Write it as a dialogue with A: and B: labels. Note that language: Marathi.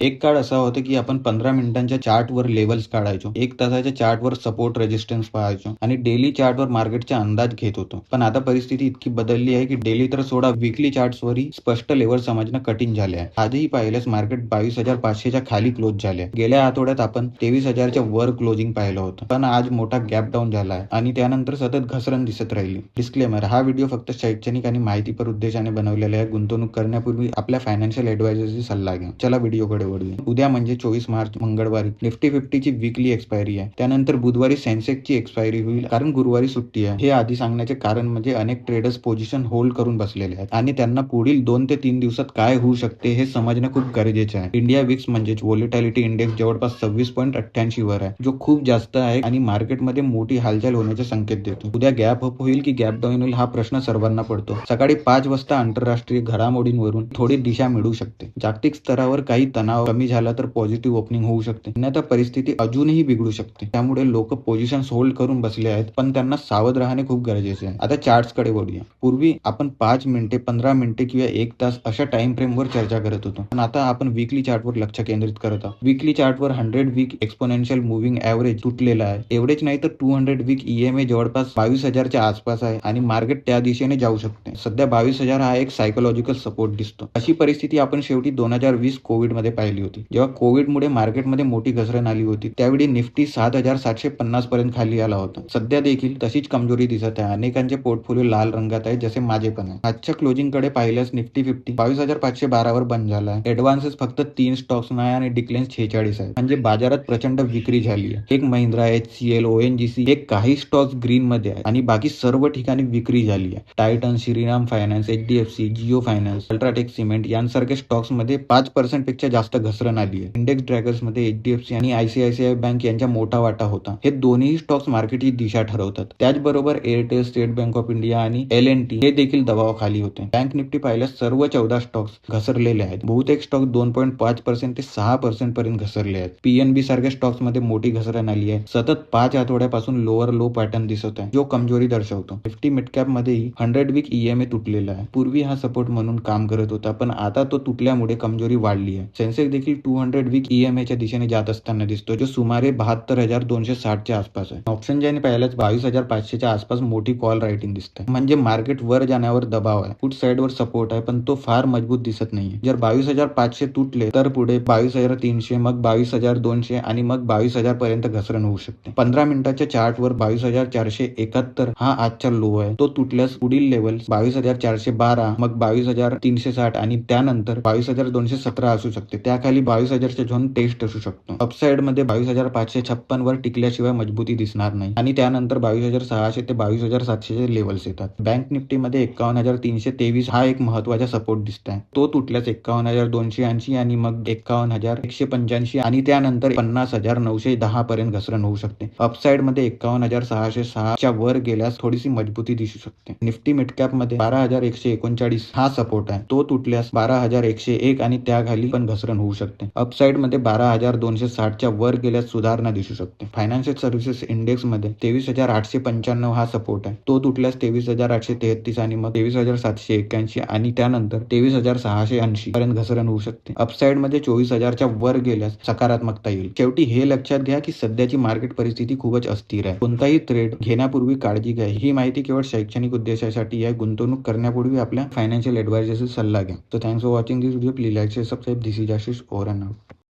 A: एक काळ असा होता की आपण 15 मिनिटांच्या चार्टवर लेवल्स काढायचो, 1 तासाच्या चार्टवर सपोर्ट रेजिस्टन्स पाहायचो आणि डेली चार्टवर मार्केटचा अंदाज घेत होतो. पण आता परिस्थिती इतकी बदलली आहे की डेली तर सोडा, वीकली चार्ट्सवरही स्पष्ट लेवल समजणं कठीण झाले आहे. आजही पाहिल्यास मार्केट 22,500च्या खाली क्लोज झाले आहे. गेल्या आठवड्यात आपण 23,000च्या वर क्लोजिंग पाहिलं होतं, पण आज मोठा गॅप डाऊन झाला आहे आणि त्यानंतर सतत घसरण दिसत राहिली. डिस्क्लेमर: हा व्हिडिओ फक्त शैक्षणिक आणि माहितीपर उद्देशाने बनवलेला आहे. गुंतवणूक करण्यापूर्वी आपल्या फायनान्शियल ॲडवायझरची सल्ला घ्या. चला व्हिडिओकडे वळूया. उद्या म्हणजे 24 मार्च मंगळवारी निफ्टी 50ची वीकली एक्सपायरी आहे. त्यानंतर बुधवारी सेन्सेक्सची एक्सपायरी होईल, कारण गुरुवारी सुट्टी आहे. हे आधी सांगण्याचे कारण म्हणजे अनेक ट्रेडर्स पोझिशन होल्ड करून बसलेले आहेत आणि त्यांना पुढील 2 ते 3 दिवसात काय होऊ शकते हे समजणं खूप गरजेचं आहे. इंडिया विक्स म्हणजे व्होलॅटिलिटी इंडेक्स जवळपास 26.88 वर आहे, जो खूप जास्त आहे आणि मार्केटमध्ये मोठी हालचाल होण्याचे संकेत देतो. उद्या गॅप अप होईल की गॅप डाऊन होईल हा प्रश्न सर्वांना पडतो. सकाळी 5 वाजता आंतरराष्ट्रीय घडामोडींवरून थोडी दिशा मिळू शकते. जागतिक स्तरावर काही तणाव कमी झाला तर पॉझिटिव्ह ओपनिंग होऊ शकते, अन्यथा परिस्थिती अजूनही बिघडू शकते. त्यामुळे लोक पोझिशन होल्ड करून बसले आहेत, पण त्यांना सावध राहणे खूप गरजेचे आहे. आता चार्ट्सकडे वळूया. पूर्वी आपण 5 मिनिटे, 15 मिनिटे किंवा 1 तास अशा टाइम फ्रेमवर चर्चा करत होतो, पण आता आपण वीकली चार्टवर लक्ष केंद्रित करत आहोत. वीकली चार्टवर 100 वीक एक्सपोनेन्शियल मूव्हिंग ॲव्हरेज तुटलेला आहे. एवढेच नाही तर 200 वीक EMA जवळपास 22,000च्या आसपास आहे आणि मार्केट त्या दिशेने जाऊ शकते. सध्या 22,000 हा एक सायकोलॉजिकल सपोर्ट दिसतो. अशी परिस्थिती आपण शेवटी 2020 कोविडमध्ये पाहिली होती. जेव्हा कोविडमुळे मार्केटमध्ये मोठी घसरण आली होती, त्यावेळी निफ्टी 7,750 पर्यंत खाली आला होता. सध्या देखील तशीच कमजोरी दिसत आहे. अनेकांचे पोर्टफोलिओ लाल रंगात आहे, जसे माझे पण आहे. आजच्या क्लोजिंगकडे पाहिल्यास निफ्टी 50 22,512 वर बंद झाला आहे. ॲडव्हान्सेस फक्त 3 स्टॉक्स नाही आणि डिक्लेन्स 46 आहे. म्हणजे बाजारात प्रचंड विक्री झाली आहे. एक महिंद्रा, HCL, ONGC हे काही स्टॉक्स ग्रीन मध्ये आहे आणि बाकी सर्व ठिकाणी विक्री झाली आहे. Titan, Shriram finance, HDFC, Jio finance, UltraTech cement यांसारख्या स्टॉक्स मध्ये 5% पेक्षा जास्त घसरण आली आहे. इंडेक्स ड्रॅगर्स मध्ये HDFC आणि ICICI बँक यांचा मोठा वाटा होता. हे दोन्ही स्टॉक्स मार्केटची दिशा ठरवतात. त्याचबरोबर Airtel, state bank of India आणि L&T हे देखील दबावाखाली होते. बँक निफ्टी पाहिल्यास सर्व 14 स्टॉक्स घसरलेले आहेत. बहुतेक स्टॉक 2.5% ते 6% पर्यंत घसरले आहेत. PNB सारख्या स्टॉक्स मध्ये मोठी घसरण आली आहे. सतत 5 आठवड्यापासून लोअर लो पॅटर्न दिसत आहे, जो कमजोरी दर्शवतो. निफ्टी मिडकॅप मध्येही 100 वीक EMA तुटलेला आहे. पूर्वी हा सपोर्ट म्हणून काम करत होता, पण आता तो तुटल्यामुळे कमजोरी वाढली आहे. सेन्सेक्स देखील 200 वीक EMA च्या दिशेने जात असताना दिसतो, जो सुमारे 72,260च्या आसपास आहे. ऑप्शन ज्याने पाहिल्यास 22,500च्या आसपास मोठी कॉल रायटिंग दिसते, म्हणजे मार्केट वर जाण्यावर दबाव आहे. पुट साइडवर सपोर्ट आहे, पण तो फार मजबूत दिसत नाहीये. जर 22,500 तुटले तर पुढे 22,300, मग 22,200 आणि मग 22,000 पर्यंत घसरण होऊ शकते. 15 मिनिटाच्या चार्टवर 22,471 हा आजचा लो आहे. तो तुटल्यास पुढील लेवल 22,412, मग 22,360 आणि त्यानंतर 22,217 असू शकते. त्याखाली 22,000चा झोन टेस्ट असू शकतो. अपसाइड मध्ये 22,556 वर टिकल्याशिवाय मजबूती दिसणार नाही आणि त्यानंतर 22,600 ते 22,700चे लेवल्स येतात. बँक निफ्टी मध्ये 51,323 हा एक महत्वाचा सपोर्ट दिसत आहे. तो तुटल्यास 51,280 आणि मग 51,185 आणि त्यानंतर 50,910 पर्यंत घसरण होऊ शकते. अपसाइड मध्ये 51,606 च्या वर गेल्यास थोडीशी मजबूती दिसू शकते. निफ्टी मिडकॅप मध्ये 12,139 हा सपोर्ट आहे. तो तुटल्यास 12,101 आणि त्याखाली पण घसरण होऊ शकते. अपसाइड मध्ये 12,260 च्या वर गेल्यास सुधारणा दिसू शकते. फायनान्शियल सर्व्हिसेस इंडेक्स मध्ये 23,895 हा सपोर्ट आहे. तो तुटल्यास 23,833 आणि मग 23,781 आणि त्यानंतर 23,680 पर्यंत घसरण होऊ शकते. अपसाइड मध्ये 24,000च्या वर गेल्यास सकारात्मकता येईल. शेवटी हे लक्षात घ्या की सध्याची मार्केट परिस्थिती खूपच अस्थिर आहे. कोणताही ट्रेड घेण्यापूर्वी काळजी घ्या. ही माहिती केवळ शैक्षणिक उद्देशासाठी आहे. गुंतवणूक करण्यापूर्वी आपल्या फायनान्शियल ॲडवायझरचा सल्ला घ्या. So thanks for watching this video. Please like, share, subscribe. This is Ashish over and out.